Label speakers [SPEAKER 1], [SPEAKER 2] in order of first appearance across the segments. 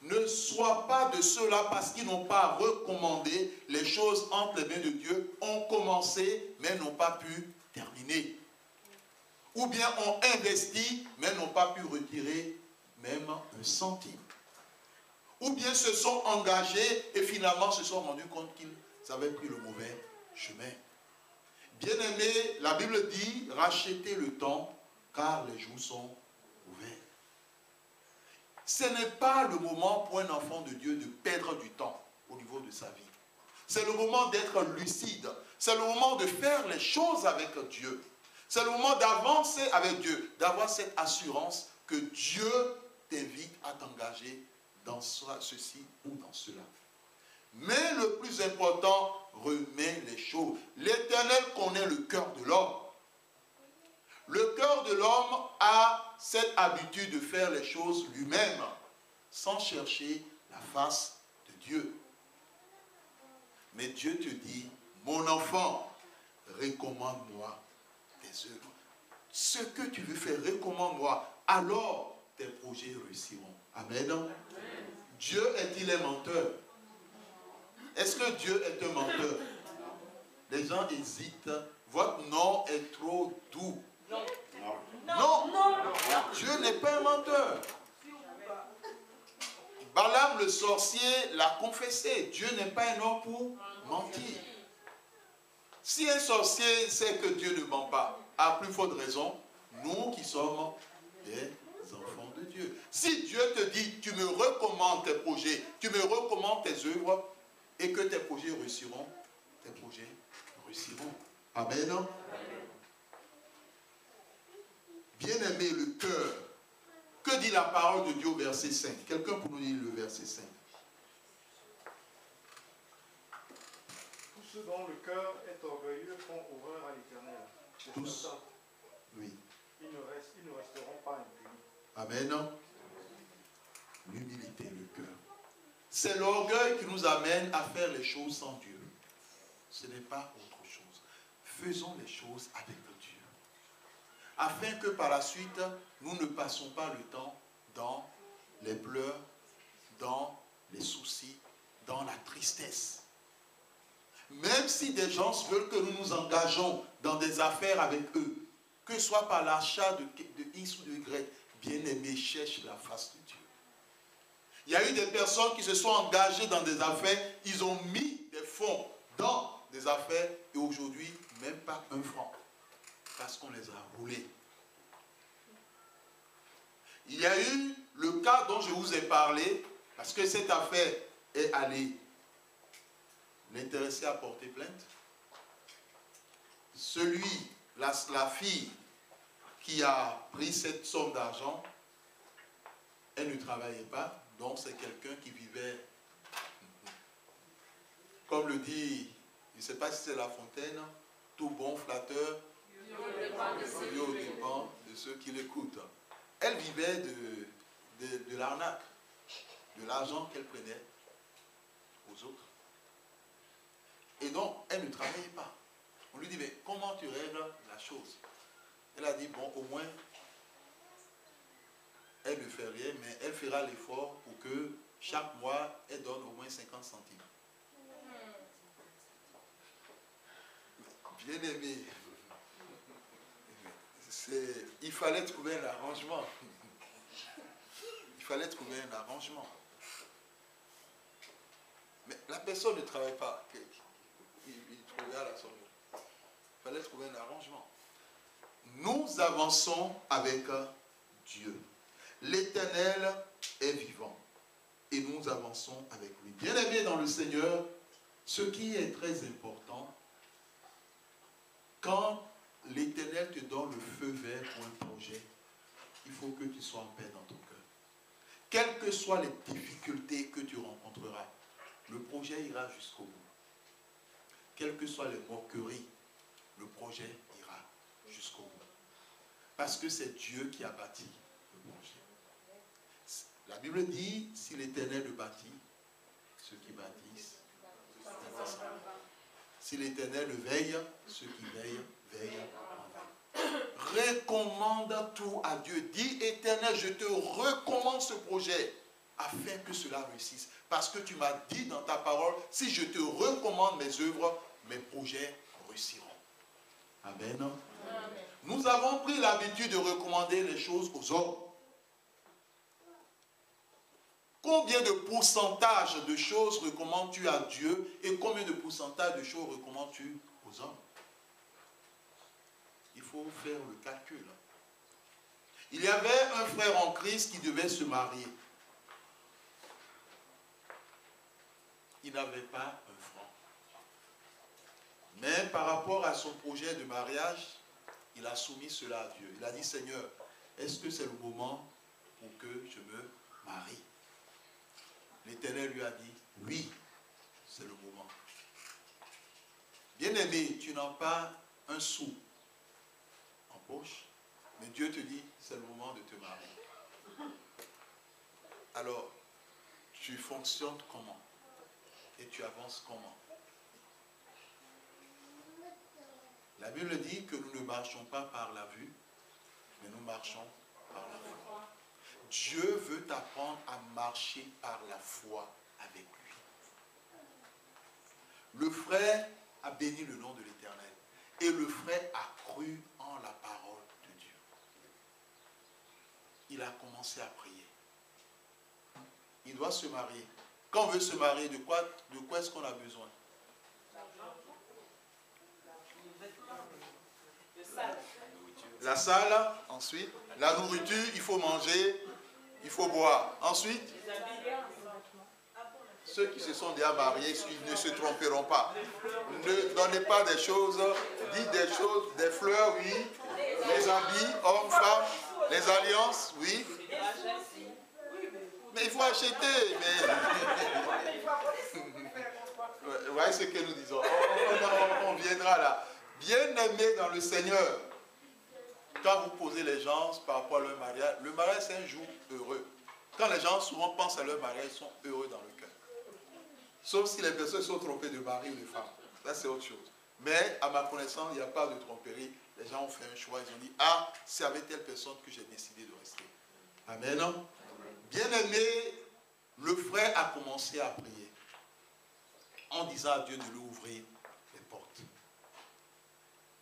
[SPEAKER 1] ne sois pas de ceux-là parce qu'ils n'ont pas recommandé les choses entre les mains de Dieu, ont commencé mais n'ont pas pu terminer. Ou bien ont investi mais n'ont pas pu retirer même un centime. Ou bien se sont engagés et finalement se sont rendus compte qu'ils avaient pris le mauvais chemin. Bien-aimés, la Bible dit, rachetez le temps car les jours sont ouverts. Ce n'est pas le moment pour un enfant de Dieu de perdre du temps au niveau de sa vie. C'est le moment d'être lucide. C'est le moment de faire les choses avec Dieu. C'est le moment d'avancer avec Dieu, d'avoir cette assurance que Dieu t'invite à t'engager dans ceci ou dans cela. Mais le plus important, remets les choses. L'Éternel connaît le cœur de l'homme. Le cœur de l'homme a cette habitude de faire les choses lui-même, sans chercher la face de Dieu. Mais Dieu te dit, mon enfant, recommande-moi tes œuvres. Ce que tu veux faire, recommande-moi. Alors, tes projets réussiront. Amen. Amen. Dieu est-il un menteur? Est-ce que Dieu est un menteur? Les gens hésitent. Votre nom est trop doux. Non. Non. Non. Dieu n'est pas un menteur. Balaam le sorcier l'a confessé. Dieu n'est pas un homme pour mentir. Si un sorcier sait que Dieu ne ment pas, à plus forte raison, nous qui sommes des enfants de Dieu. Si Dieu te dit, tu me recommandes tes projets, tu me recommandes tes œuvres, et que tes projets réussiront, tes projets réussiront. Amen. Amen. Bien-aimé, le cœur. Que dit la parole de Dieu au verset 5? Quelqu'un pour nous lire le verset 5.
[SPEAKER 2] Tous ceux dont le cœur est orgueilleux font horreur à l'Éternel.
[SPEAKER 1] Tous. Oui.
[SPEAKER 2] Ils ne resteront pas impunis.
[SPEAKER 1] Amen. L'humilité, le cœur. C'est l'orgueil qui nous amène à faire les choses sans Dieu. Ce n'est pas autre chose. Faisons les choses avec Dieu. Afin que par la suite, nous ne passons pas le temps dans les pleurs, dans les soucis, dans la tristesse. Même si des gens veulent que nous nous engageons dans des affaires avec eux, que ce soit par l'achat de X ou de Y, bien-aimé, cherche la face de Dieu. Il y a eu des personnes qui se sont engagées dans des affaires, ils ont mis des fonds dans des affaires et aujourd'hui, même pas un franc. Parce qu'on les a roulés. Il y a eu le cas dont je vous ai parlé, parce que cette affaire est allée. L'intéressé a porté plainte. La fille qui a pris cette somme d'argent, elle ne travaillait pas, donc c'est quelqu'un qui vivait, comme le dit, je ne sais pas si c'est La Fontaine, tout bon flatteur, Dieu dépend de ceux qui l'écoutent. Elle vivait de l'arnaque, de l'argent qu'elle prenait aux autres. Et donc, elle ne travaillait pas. On lui dit, mais comment tu règles la chose? Elle a dit, bon, au moins, elle ne fait rien, mais elle fera l'effort pour que chaque mois, elle donne au moins 50 centimes. Bien aimé, il fallait trouver un arrangement. Il fallait trouver un arrangement. Mais la personne ne travaille pas. Il trouvait à la somme. Il fallait trouver un arrangement. Nous avançons avec Dieu. L'Éternel est vivant. Et nous avançons avec lui. Bien aimé dans le Seigneur, ce qui est très important, quand l'Éternel te donne le feu vert pour un projet, il faut que tu sois en paix dans ton cœur. Quelles que soient les difficultés que tu rencontreras, le projet ira jusqu'au bout. Quelles que soient les moqueries, le projet ira jusqu'au bout. Parce que c'est Dieu qui a bâti le projet. La Bible dit, si l'Éternel le bâtit, ceux qui bâtissent, si l'Éternel le veille, ceux qui veillent, veillent en vain. Recommande tout à Dieu. Dis, Éternel, je te recommande ce projet. afin que cela réussisse. Parce que tu m'as dit dans ta parole, si je te recommande mes œuvres, mes projets réussiront. Amen. Amen. Nous avons pris l'habitude de recommander les choses aux hommes. Combien de pourcentage de choses recommandes-tu à Dieu et combien de pourcentage de choses recommandes-tu aux hommes? Il faut faire le calcul. Il y avait un frère en Christ qui devait se marier. Il n'avait pas un franc. Mais par rapport à son projet de mariage, il a soumis cela à Dieu. Il a dit, Seigneur, est-ce que c'est le moment pour que je me marie? L'Éternel lui a dit, oui, c'est le moment. Bien-aimé, tu n'as pas un sou en poche, mais Dieu te dit, c'est le moment de te marier. Alors, tu fonctionnes comment? Et tu avances comment? La Bible dit que nous ne marchons pas par la vue, mais nous marchons par la foi. Dieu veut t'apprendre à marcher par la foi avec lui. Le frère a béni le nom de l'Éternel et le frère a cru en la parole de Dieu. Il a commencé à prier. Il doit se marier. Quand on veut se marier, de quoi est-ce qu'on a besoin? La salle, ensuite, la nourriture, il faut manger, il faut boire. Ensuite, ceux qui se sont déjà mariés, ils ne se tromperont pas. Ne donnez pas des choses, dites des choses, des fleurs, oui, les habits, hommes, femmes, les alliances, oui. Mais il faut acheter, mais... Vous voyez ce que nous disons. On viendra là. Bien-aimés dans le Seigneur, quand vous posez les gens par rapport à leur mariage, le mariage c'est un jour heureux. Quand les gens souvent pensent à leur mariage, ils sont heureux dans le cœur. Sauf si les personnes sont trompées de mari ou de femme. Ça c'est autre chose. Mais à ma connaissance, il n'y a pas de tromperie. Les gens ont fait un choix, ils ont dit, ah, c'est avec telle personne que j'ai décidé de rester. Amen. Bien-aimé, le frère a commencé à prier en disant à Dieu de lui ouvrir les portes.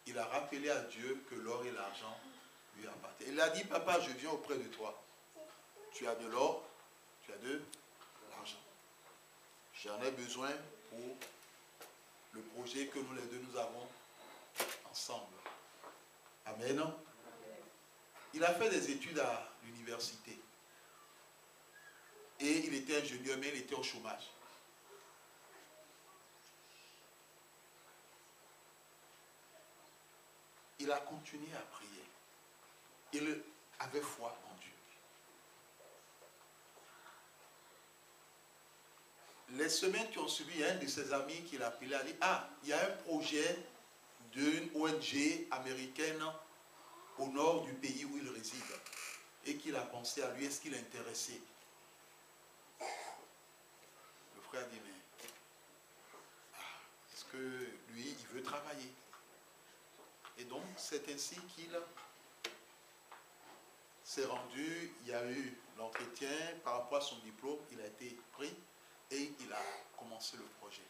[SPEAKER 1] Il a rappelé à Dieu que l'or et l'argent lui appartiennent. Il a dit, papa, je viens auprès de toi. Tu as de l'or, tu as de l'argent. J'en ai besoin pour le projet que nous les deux nous avons ensemble. Amen. Il a fait des études à l'université. Et il était ingénieur, mais il était au chômage. Il a continué à prier. Il avait foi en Dieu. Les semaines qui ont suivi, un de ses amis qui l'a appelé a dit, ah, il y a un projet d'une ONG américaine au nord du pays où il réside. Et qu'il a pensé à lui, est-ce qu'il est intéressé? Le frère a dit, mais est-ce que lui, il veut travailler? Et donc, c'est ainsi qu'il s'est rendu, il y a eu l'entretien par rapport à son diplôme, il a été pris et il a commencé le projet.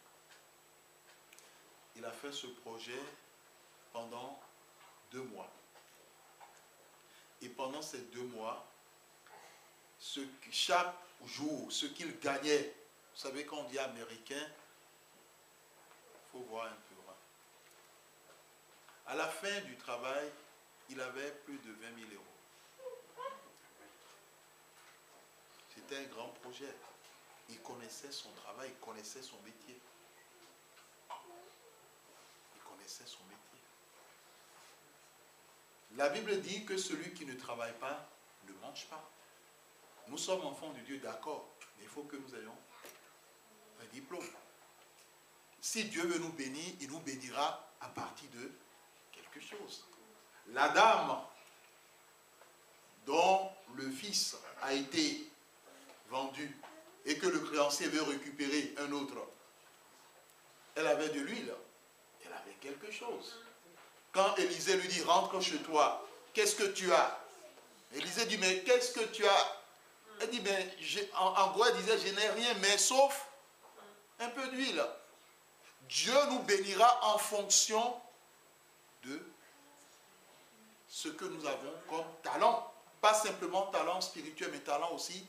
[SPEAKER 1] Il a fait ce projet pendant 2 mois. Et pendant ces 2 mois, chaque jour, ce qu'il gagnait, vous savez quand on dit américain, il faut voir un peu. À la fin du travail, il avait plus de 20 000 euros. C'était un grand projet. Il connaissait son travail, il connaissait son métier. Il connaissait son métier. La Bible dit que celui qui ne travaille pas ne mange pas. Nous sommes enfants de Dieu, d'accord, mais il faut que nous ayons un diplôme. Si Dieu veut nous bénir, il nous bénira à partir de quelque chose. La dame dont le fils a été vendu et que le créancier veut récupérer un autre, elle avait de l'huile, elle avait quelque chose. Quand Élisée lui dit, rentre chez toi, qu'est-ce que tu as? Élisée dit, mais qu'est-ce que tu as? Elle dit, ben, en gros, elle disait, je n'ai rien, mais sauf un peu d'huile. Dieu nous bénira en fonction de ce que nous avons comme talent. Pas simplement talent spirituel, mais talent aussi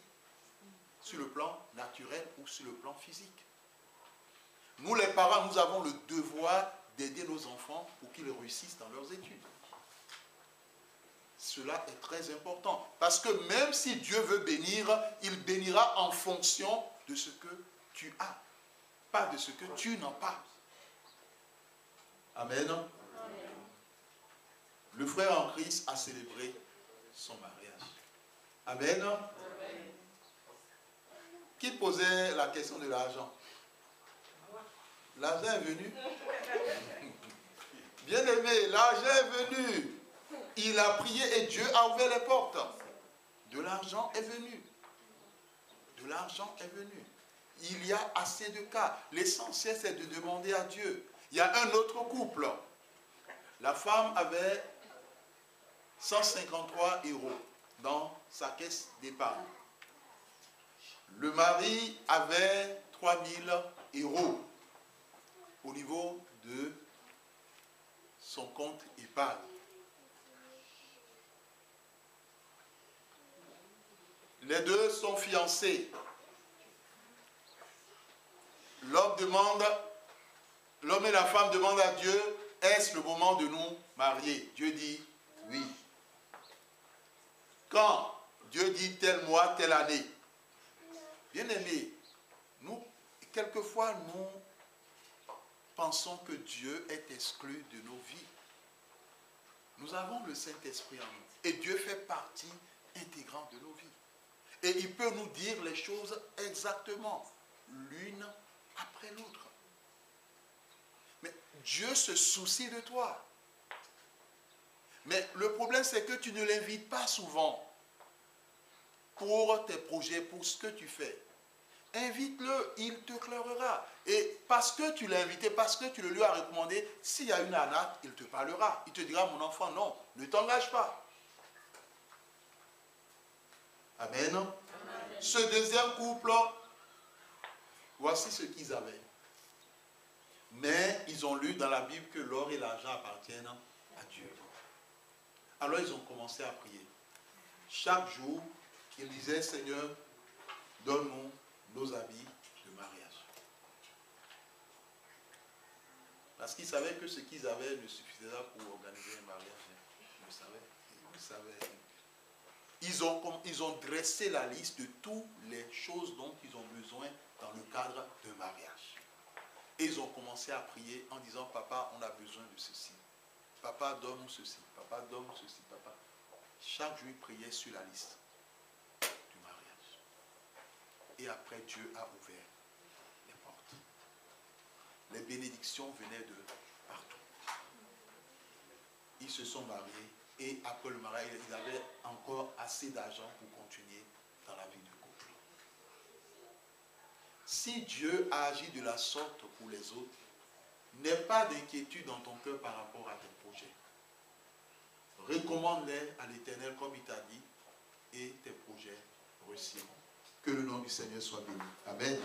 [SPEAKER 1] sur le plan naturel ou sur le plan physique. Nous, les parents, nous avons le devoir d'aider nos enfants pour qu'ils réussissent dans leurs études. Cela est très important. Parce que même si Dieu veut bénir, il bénira en fonction de ce que tu as, pas de ce que tu n'as pas. Amen. Amen. Le frère en Christ a célébré son mariage. Amen. Amen. Qui posait la question de l'argent? L'argent est venu. Bien aimé, l'argent est venu. Il a prié et Dieu a ouvert les portes. De l'argent est venu. De l'argent est venu. Il y a assez de cas. L'essentiel, c'est de demander à Dieu. Il y a un autre couple. La femme avait 153 € dans sa caisse d'épargne. Le mari avait 3000 € au niveau de son compte épargne. Les deux sont fiancés. L'homme et la femme demandent à Dieu, est-ce le moment de nous marier? Dieu dit oui. Quand Dieu dit tel mois, telle année. Bien aimé, nous, quelquefois, nous pensons que Dieu est exclu de nos vies. Nous avons le Saint-Esprit en nous. Et Dieu fait partie intégrante de nos vies. Et il peut nous dire les choses exactement, l'une après l'autre. Mais Dieu se soucie de toi. Mais le problème, c'est que tu ne l'invites pas souvent pour tes projets, pour ce que tu fais. Invite-le, il te clairera. Et parce que tu l'as invité, parce que tu le lui as recommandé, s'il y a une arnaque, il te parlera. Il te dira, mon enfant, non, ne t'engage pas. Amen. Amen. Ce deuxième couple, voici ce qu'ils avaient. Mais ils ont lu dans la Bible que l'or et l'argent appartiennent à Dieu. Alors ils ont commencé à prier. Chaque jour, ils disaient, Seigneur, donne-nous nos habits de mariage. Parce qu'ils savaient que ce qu'ils avaient ne suffisait pas pour organiser un mariage. Ils le savaient. Ils ont dressé la liste de toutes les choses dont ils ont besoin dans le cadre d'un mariage. Et ils ont commencé à prier en disant, papa, on a besoin de ceci. Papa, donne-nous ceci. Papa, donne-nous ceci. Papa. Chaque jour, ils priaient sur la liste du mariage. Et après, Dieu a ouvert les portes. Les bénédictions venaient de partout. Ils se sont mariés. Et après le mariage, ils avaient encore assez d'argent pour continuer dans la vie du couple. Si Dieu a agi de la sorte pour les autres, n'aie pas d'inquiétude dans ton cœur par rapport à tes projets. Recommande-les à l'Éternel comme il t'a dit et tes projets réussiront. Que le nom du Seigneur soit béni. Amen.